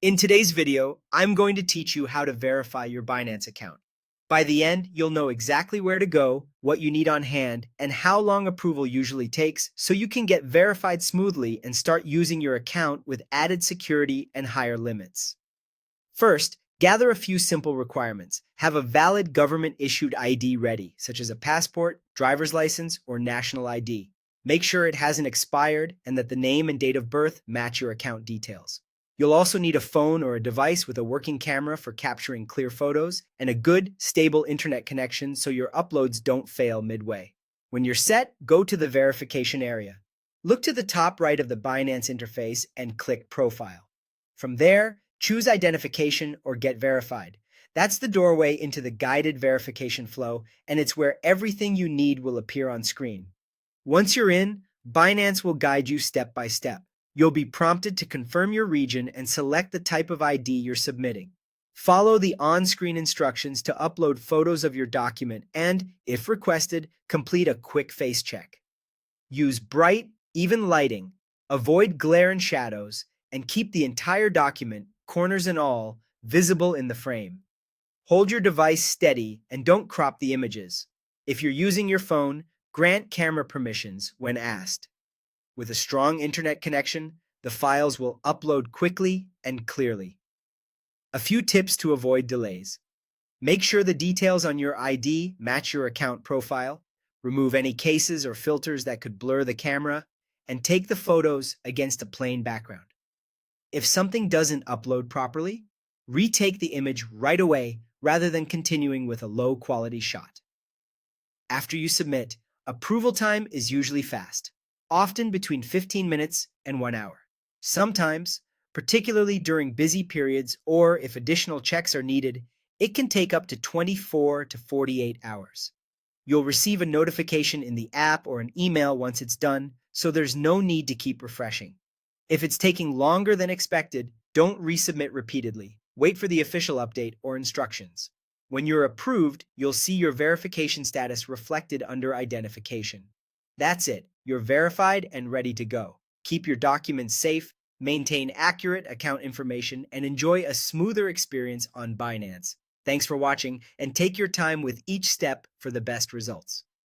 In today's video, I'm going to teach you how to verify your Binance account. By the end, you'll know exactly where to go, what you need on hand, and how long approval usually takes so you can get verified smoothly and start using your account with added security and higher limits. First, gather a few simple requirements. Have a valid government-issued ID ready, such as a passport, driver's license, or national ID. Make sure it hasn't expired and that the name and date of birth match your account details. You'll also need a phone or a device with a working camera for capturing clear photos and a good, stable internet connection so your uploads don't fail midway. When you're set, go to the verification area. Look to the top right of the Binance interface and click Profile. From there, choose Identification or Get Verified. That's the doorway into the guided verification flow, and it's where everything you need will appear on screen. Once you're in, Binance will guide you step by step. You'll be prompted to confirm your region and select the type of ID you're submitting. Follow the on-screen instructions to upload photos of your document and, if requested, complete a quick face check. Use bright, even lighting, avoid glare and shadows, and keep the entire document, corners and all, visible in the frame. Hold your device steady and don't crop the images. If you're using your phone, grant camera permissions when asked. With a strong internet connection, the files will upload quickly and clearly. A few tips to avoid delays. Make sure the details on your ID match your account profile, remove any cases or filters that could blur the camera, and take the photos against a plain background. If something doesn't upload properly, retake the image right away rather than continuing with a low-quality shot. After you submit, approval time is usually fast, often between 15 minutes and 1 hour. Sometimes, particularly during busy periods or if additional checks are needed, it can take up to 24 to 48 hours. You'll receive a notification in the app or an email once it's done, so there's no need to keep refreshing. If it's taking longer than expected, don't resubmit repeatedly. Wait for the official update or instructions. When you're approved, you'll see your verification status reflected under Identification. That's it. You're verified and ready to go. Keep your documents safe, maintain accurate account information, and enjoy a smoother experience on Binance. Thanks for watching, and take your time with each step for the best results.